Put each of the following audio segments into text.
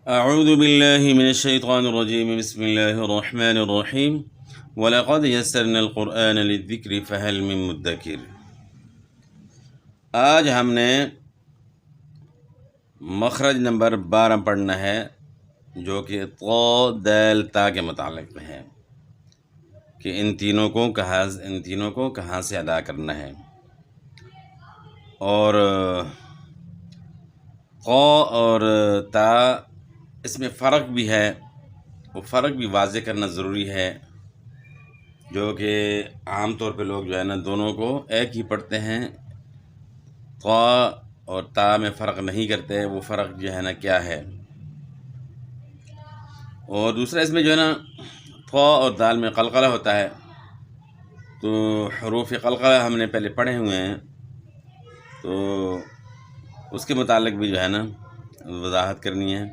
اعوذ باللہ من الشیطان الرجیم بسم اللہ الرحمن الرحیم وَلَقَدْ يَسَّرْنَا الْقُرْآنَ لِلذِّكْرِ فَهَلْ مِن مُدَّكِرٍ۔ آج ہم نے مخرج نمبر 12 پڑھنا ہے، جو کہ طا دال تا کے متعلق ہے کہ ان تینوں کو کہاں سے ادا کرنا ہے، اور قا اور تا اس میں فرق بھی ہے، وہ فرق بھی واضح کرنا ضروری ہے، جو کہ عام طور پہ لوگ جو ہے نا دونوں کو ایک ہی پڑھتے ہیں، قا اور تا میں فرق نہیں کرتے۔ وہ فرق جو ہے نا کیا ہے؟ اور دوسرا اس میں جو ہے نا قا اور دال میں قلقلہ ہوتا ہے، تو حروف قلقلہ ہم نے پہلے پڑھے ہوئے ہیں، تو اس کے متعلق بھی جو ہے نا وضاحت کرنی ہے۔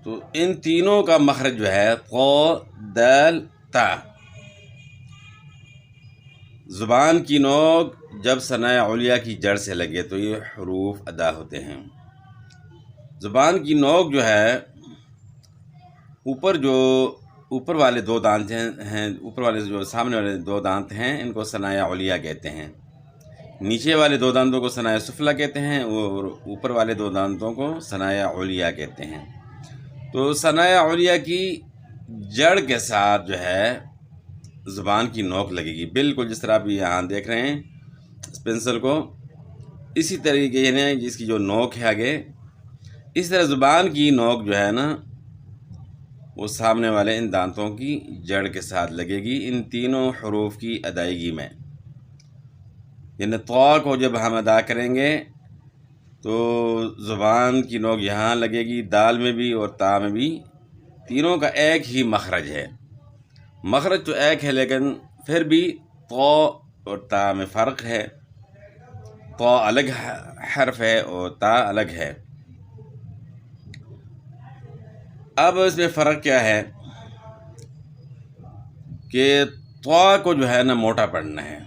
تو ان تینوں کا مخرج جو ہے قا دال تا، زبان کی نوک جب ثناء علیہ کی جڑ سے لگے تو یہ حروف ادا ہوتے ہیں۔ زبان کی نوک جو ہے اوپر والے دو دانت ہیں، اوپر والے جو سامنے والے دو دانت ہیں ان کو ثناء علیہ کہتے ہیں، نیچے والے دو دانتوں کو ثناء سفلی کہتے ہیں، اور اوپر والے دو دانتوں کو ثناء علیہ کہتے ہیں۔ تو ثناء علیہ کی جڑ کے ساتھ جو ہے زبان کی نوک لگے گی، بالکل جس طرح آپ یہاں دیکھ رہے ہیں اس پنسل کو، اسی طریقے یعنی جس کی جو نوک ہے آگے، اس طرح زبان کی نوک جو ہے نا وہ سامنے والے ان دانتوں کی جڑ کے ساتھ لگے گی ان تینوں حروف کی ادائیگی میں۔ یعنی طا کو جب ہم ادا کریں گے تو زبان کی نوک یہاں لگے گی، دال میں بھی اور تا میں بھی، تینوں کا ایک ہی مخرج ہے۔ مخرج تو ایک ہے لیکن پھر بھی طا اور تا میں فرق ہے، طا الگ حرف ہے اور تا الگ ہے۔ اب اس میں فرق کیا ہے کہ طا کو جو ہے نا موٹا پڑھنا ہے۔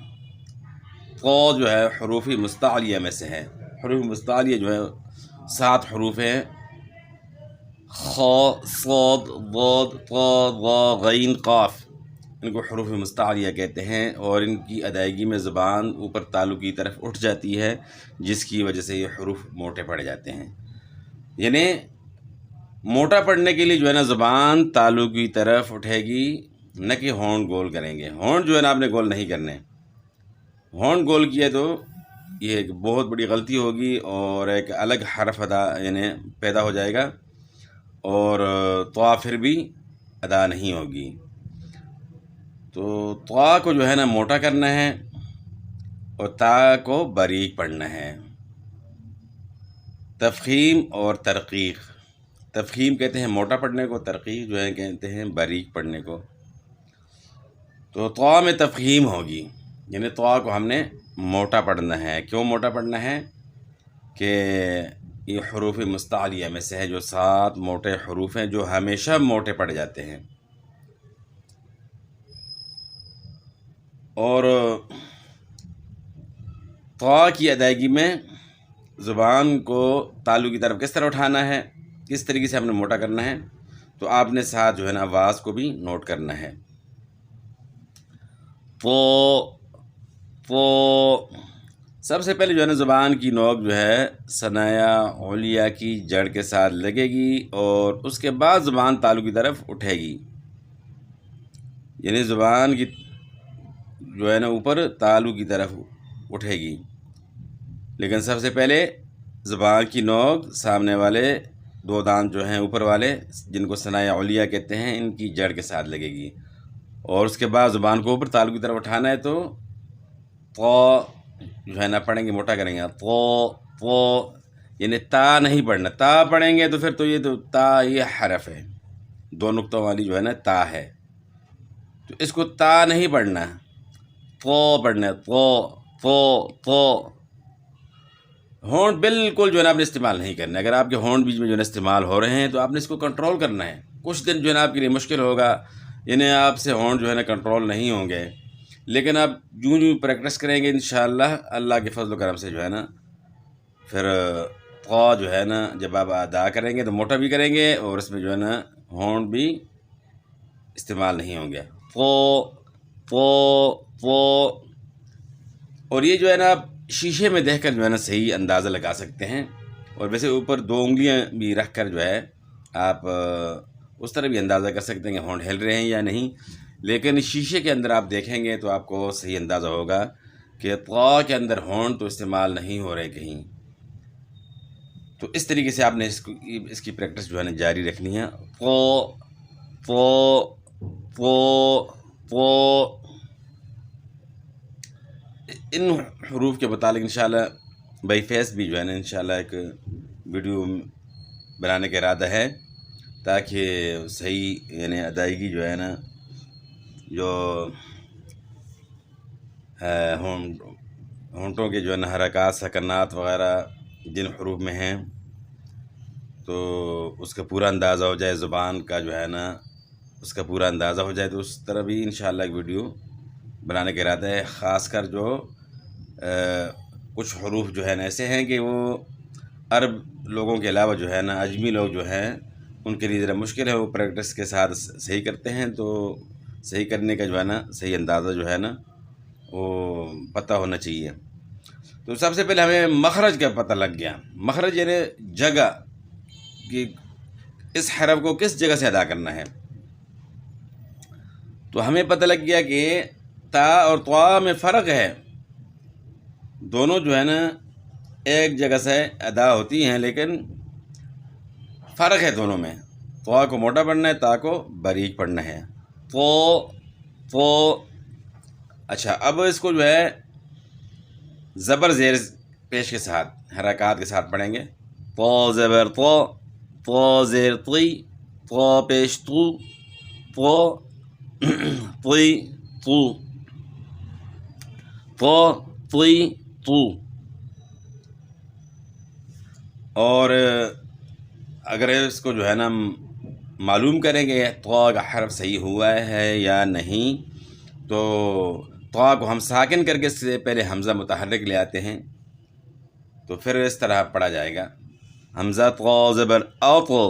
طا جو ہے حروف مستعلیہ میں سے ہے، حروف مستعلیہ جو ہے 7 حروف ہیں، خا صاد ضاد طا ظا غین قاف، ان کو حروف مستعلیہ کہتے ہیں، اور ان کی ادائیگی میں زبان اوپر تالو کی طرف اٹھ جاتی ہے، جس کی وجہ سے یہ حروف موٹے پڑ جاتے ہیں۔ یعنی موٹا پڑھنے کے لیے جو ہے نا زبان تالو کی طرف اٹھے گی، نہ کہ ہونٹ گول کریں گے۔ ہونٹ جو ہے نا آپ نے گول نہیں کرنے، ہونٹ گول کیے تو یہ ایک بہت بڑی غلطی ہوگی اور ایک الگ حرف ادا یعنی پیدا ہو جائے گا، اور طا پھر بھی ادا نہیں ہوگی۔ تو طا کو جو ہے نا موٹا کرنا ہے اور تا کو باریک پڑھنا ہے۔ تفخیم اور ترقیق، تفخیم کہتے ہیں موٹا پڑھنے کو، ترقیق جو ہے کہتے ہیں باریک پڑھنے کو۔ تو طا میں تفخیم ہوگی، یعنی طا کو ہم نے موٹا پڑھنا ہے۔ کیوں موٹا پڑھنا ہے؟ کہ یہ حروف مستعلیہ میں سے ہے، جو 7 موٹے حروف ہیں جو ہمیشہ موٹے پڑ جاتے ہیں۔ اور طا کی ادائیگی میں زبان کو تالو کی طرف کس طرح اٹھانا ہے، کس طریقے سے ہم نے موٹا کرنا ہے، تو آپ نے ساتھ جو ہے نا آواز کو بھی نوٹ کرنا ہے۔ تو سب سے پہلے جو ہے نا زبان کی نوک جو ہے ثناء علیہ کی جڑ کے ساتھ لگے گی، اور اس کے بعد زبان تالو کی طرف اٹھے گی، یعنی زبان کی جو ہے نا اوپر تالو کی طرف اٹھے گی، لیکن سب سے پہلے زبان کی نوک سامنے والے دو دانت جو ہیں اوپر والے، جن کو ثناء علیہ کہتے ہیں، ان کی جڑ کے ساتھ لگے گی، اور اس کے بعد زبان کو اوپر تالو کی طرف اٹھانا ہے۔ تو طا جو ہے نا پڑھیں گے، موٹا کریں گے، طا یعنی تا نہیں پڑھنا، تا پڑھیں گے تو پھر تو یہ تا یہ حرف ہے، 2 نقطوں والی جو ہے نا تا ہے، تو اس کو تا نہیں پڑھنا، طا پڑھنا ہے، طا۔ ہونٹ بالکل جو ہے نا آپ نے استعمال نہیں کرنا ہے۔ اگر آپ کے ہونٹ بیچ میں جو ہے نا استعمال ہو رہے ہیں تو آپ نے اس کو کنٹرول کرنا ہے۔ کچھ دن جو ہے نا آپ کے لیے مشکل ہوگا، یعنی آپ سے ہونٹ جو ہے نا کنٹرول نہیں ہوں گے، لیکن آپ جوں پریکٹس کریں گے انشاءاللہ اللہ کے فضل و کرم سے جو ہے نا پھر طا جو ہے نا جب آپ ادا کریں گے تو موٹا بھی کریں گے اور اس میں جو ہے نا ہونٹ بھی استعمال نہیں ہوں گے. پو. اور یہ جو ہے نا آپ شیشے میں دیکھ کر جو ہے نا صحیح اندازہ لگا سکتے ہیں. اور ویسے اوپر 2 انگلیاں بھی رکھ کر جو ہے آپ اس طرح بھی اندازہ کر سکتے ہیں کہ ہونٹ ہل رہے ہیں یا نہیں. لیکن شیشے کے اندر آپ دیکھیں گے تو آپ کو صحیح اندازہ ہوگا کہ طا کے اندر ہونٹ تو استعمال نہیں ہو رہے کہیں. تو اس طریقے سے آپ نے اس کی پریکٹس جو ہے نا جاری رکھنی ہے. پو. ان حروف کے متعلق انشاءاللہ بائی فیس بھی جو ہے نا انشاءاللہ ایک ویڈیو بنانے کا ارادہ ہے تاکہ صحیح یعنی ادائیگی جو ہے نا جو ہونٹوں کے جو ہے نا حرکات سکنات وغیرہ جن حروف میں ہیں تو اس کا پورا اندازہ ہو جائے، زبان کا جو ہے نا اس کا پورا اندازہ ہو جائے. تو اس طرح بھی انشاءاللہ ایک ویڈیو بنانے کا ارادہ ہے. خاص کر جو کچھ حروف جو ہے نا ایسے ہیں کہ وہ عرب لوگوں کے علاوہ جو ہے نا عجمی لوگ جو ہیں ان کے لیے ذرا مشکل ہے، وہ پریکٹس کے ساتھ صحیح کرتے ہیں. تو صحیح کرنے کا جو ہے نا صحیح اندازہ جو ہے نا وہ پتہ ہونا چاہیے. تو سب سے پہلے ہمیں مخرج کا پتہ لگ گیا. مخرج یعنی جگہ کہ اس حرف کو کس جگہ سے ادا کرنا ہے. تو ہمیں پتہ لگ گیا کہ تا اور طا میں فرق ہے. دونوں جو ہے نا ایک جگہ سے ادا ہوتی ہیں لیکن فرق ہے دونوں میں. طا کو موٹا پڑھنا ہے، تا کو باریک پڑھنا ہے. تو اچھا اب اس کو جو ہے زبر زیر پیش کے ساتھ حرکات کے ساتھ پڑھیں گے. طا زبر طا، طا زیر طی، طا پیش تو، طا طی تو، طا طی تو. اور اگر اس کو جو ہے نا معلوم کریں گے طا کا حرف صحیح ہوا ہے یا نہیں تو طا کو ہم ساکن کر کے سے پہلے حمزہ متحرک لے آتے ہیں تو پھر اس طرح پڑھا جائے گا. حمزہ طا زبر تو.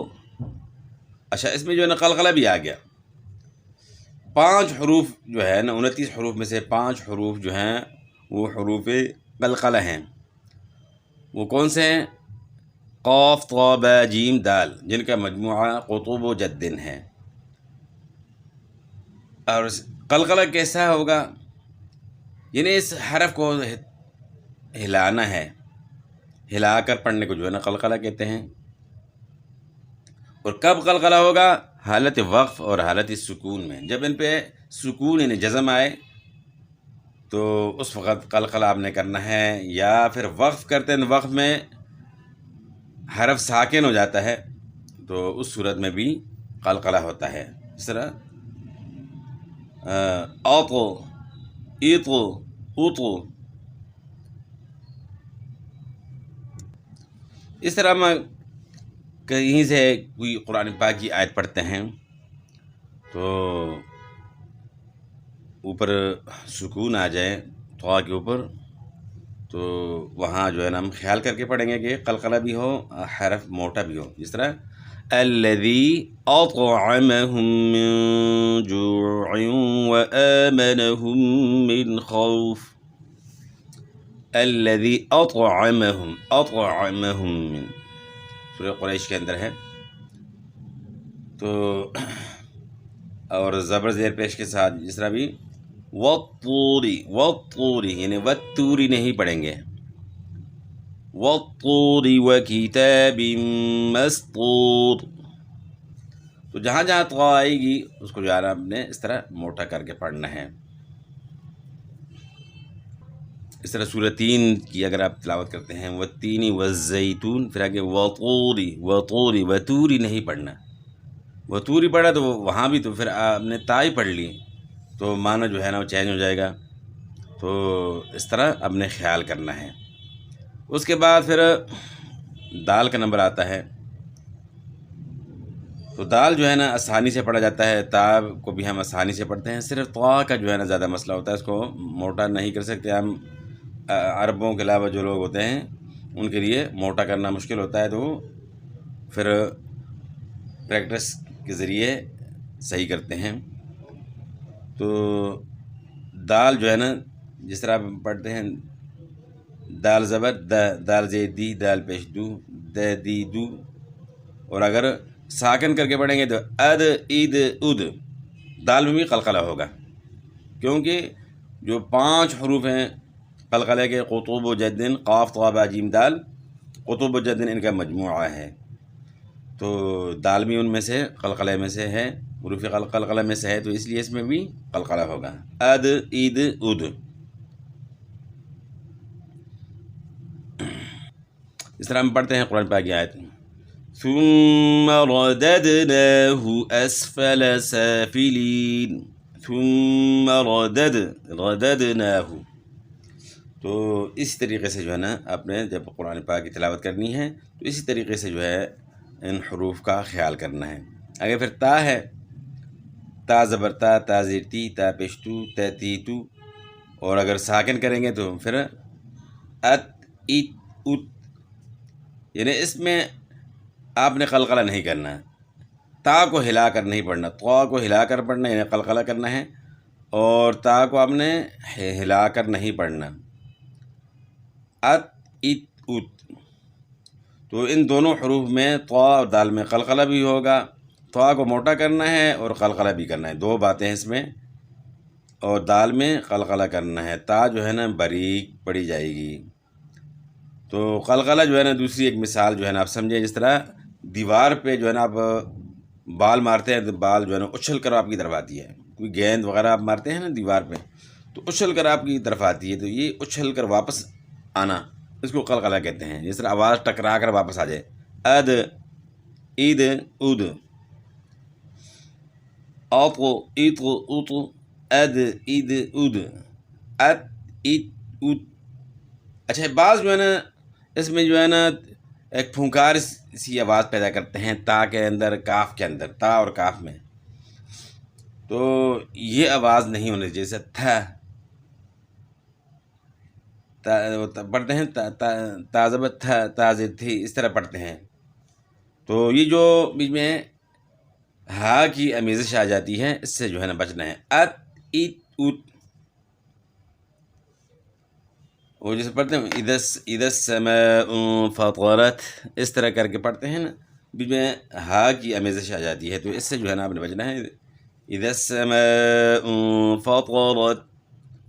اچھا اس میں جو ہے نا قلقلہ بھی آ گیا. 5 حروف جو ہے نا 29 حروف میں سے 5 حروف جو ہیں وہ حروف قلقلہ ہیں. وہ کون سے ہیں؟ قاف طا با جیم دال، جن کا مجموعہ قطب و جدن ہے. اور قلقلہ کیسا ہوگا؟ یعنی اس حرف کو ہلانا ہے، ہلا کر پڑھنے کو جو ہے نا قلقلہ کہتے ہیں. اور کب قلقلہ ہوگا؟ حالت وقف اور حالت سکون میں. جب ان پہ سکون یعنی جزم آئے تو اس وقت قلقلہ آپ نے کرنا ہے، یا پھر وقف کرتے ہیں وقف میں حرف ساکن ہو جاتا ہے تو اس صورت میں بھی قلقلہ ہوتا ہے. اس طرح اوتو، ایتو، اوتو. اس طرح ہم کہیں سے کوئی قرآن پاک کی آیت پڑھتے ہیں تو اوپر سکون آ جائے طا کے اوپر تو وہاں جو ہے نا ہم خیال کر کے پڑھیں گے کہ قلقلہ بھی ہو، حرف موٹا بھی ہو. جس طرح الذی اطعمہم من جوع وآمنہم من خوف. الذی اطعمہم، اطعمہم من سورہ قریش کے اندر ہے. تو اور زبر زیر پیش کے ساتھ جس طرح بھی والطوری، والطوری یعنی والطوری نہیں پڑھیں گے. والطوری وکتاب مسطور. تو جہاں جہاں طا آئے گی اس کو جو ہے آپ نے اس طرح موٹا کر کے پڑھنا ہے. اس طرح سورہ 3 کی اگر آپ تلاوت کرتے ہیں والتین والزیتون، پھر آگے وطوری، وطوری، وطوری نہیں پڑھنا. وطوری پڑھا تو وہاں بھی تو پھر آپ نے تا ہی پڑھ لی تو معنی جو ہے نا وہ چینج ہو جائے گا. تو اس طرح آپ نے خیال کرنا ہے. اس کے بعد پھر دال کا نمبر آتا ہے. تو دال جو ہے نا آسانی سے پڑھا جاتا ہے، تا کو بھی ہم آسانی سے پڑھتے ہیں. صرف طا کا جو ہے نا زیادہ مسئلہ ہوتا ہے، اس کو موٹا نہیں کر سکتے ہم. عربوں کے علاوہ جو لوگ ہوتے ہیں ان کے لیے موٹا کرنا مشکل ہوتا ہے، تو پھر پریکٹس کے ذریعے صحیح کرتے ہیں۔ تو دال جو ہے نا، جس طرح ہم پڑھتے ہیں دال زبر دال زید دی دال پیش دو دی دو، اور اگر ساکن کر کے پڑھیں گے تو اد عید اد، دال میں بھی قلقلہ ہوگا، کیونکہ جو 5 حروف ہیں قلقلے کے، قطب و جدن قاف طا با جیم دال، قطب و جدن ان کا مجموعہ ہے، تو دال بھی ان میں سے قلقلے میں سے ہے، حروف قلقلہ میں سے ہے، تو اس لیے اس میں بھی قلقلہ ہوگا، اد عید اد۔ اس طرح ہم پڑھتے ہیں قرآن پاک کی آیت، ثم رددناه اسفل سافلین، ثم رددناه، تو اس طریقے سے جو ہے نا آپ نے جب قرآن پاک کی تلاوت کرنی ہے تو اسی طریقے سے جو ہے ان حروف کا خیال کرنا ہے۔ اگر پھر تا ہے، تا زبر تا زیر تی تا پیشتو تا تی تو، اور اگر ساکن کریں گے تو پھر ات ایت ات، یعنی اس میں آپ نے قلقلہ نہیں کرنا، تا کو ہلا کر نہیں پڑھنا، طا کو ہلا کر پڑھنا یعنی قلقلہ کرنا ہے، اور تا کو آپ نے ہلا کر نہیں پڑھنا، ات ات ات۔ تو ان دونوں حروف میں طا اور دال میں قلقلہ بھی ہوگا، طا کو موٹا کرنا ہے اور قلقلہ بھی کرنا ہے، 2 باتیں ہیں اس میں، اور دال میں قلقلہ کرنا ہے، تا جو ہے نا باریک پڑی جائے گی۔ تو قلقلہ جو ہے نا، دوسری ایک مثال جو ہے نا آپ سمجھیں، جس طرح دیوار پہ جو ہے نا آپ بال مارتے ہیں تو بال جو ہے نا اچھل کر آپ کی طرف آتی ہے، کوئی گیند وغیرہ آپ مارتے ہیں نا دیوار پہ تو اچھل کر آپ کی طرف آتی ہے، تو یہ اچھل کر واپس آنا اس کو قلقلہ کہتے ہیں، جس طرح آواز ٹکرا کر واپس آ جائے، اد عید اد، اطو ایتو اطو، اد عید اد، ات ایت ات۔ اچھا بعض جو ہے نا اس میں جو ہے نا ایک پھونکار سی آواز پیدا کرتے ہیں تا کے اندر، کاف کے اندر، تا اور کاف میں، تو یہ آواز نہیں ہونے جیسے تھا پڑھتے ہیں، تازب تھا تازد تھی، اس طرح پڑھتے ہیں، تو یہ جو بیچ میں ہا کی آمیزش آ جاتی ہے اس سے جو ہے نا بچنا ہے، ات ایت ات، وہ جیسے پڑھتے ہیں اذا السماء فطرت، اس طرح کر کے پڑھتے ہیں نا، بیچ میں ہا کی آمیزش آ جاتی ہے، تو اس سے جو ہے نا آپ نے بچنا ہے، اذا السماء فطرت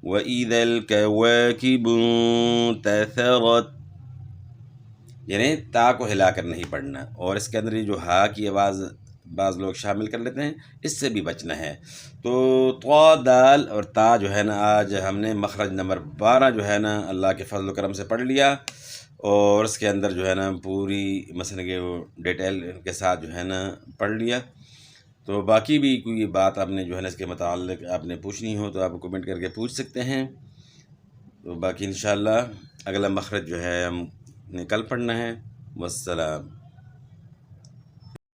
وَإِذَا الْكَوَاكِبُ انتَثَرَتْ، یعنی تا کو ہلا کر نہیں پڑھنا، اور اس کے اندر یہ جو ہا کی آواز بعض لوگ شامل کر لیتے ہیں، اس سے بھی بچنا ہے۔ تو طا دال اور تا جو ہے نا آج ہم نے مخرج نمبر 12 جو ہے نا اللہ کے فضل و کرم سے پڑھ لیا، اور اس کے اندر جو ہے نا پوری مثلا کہ وہ ڈیٹیل کے ساتھ جو ہے نا پڑھ لیا۔ تو باقی بھی کوئی بات آپ نے جو ہے نا اس کے متعلق آپ نے پوچھنی ہو تو آپ کمنٹ کر کے پوچھ سکتے ہیں، تو باقی انشاءاللہ اگلا مخرج جو ہے ہم نے کل پڑھنا ہے۔ والسلام۔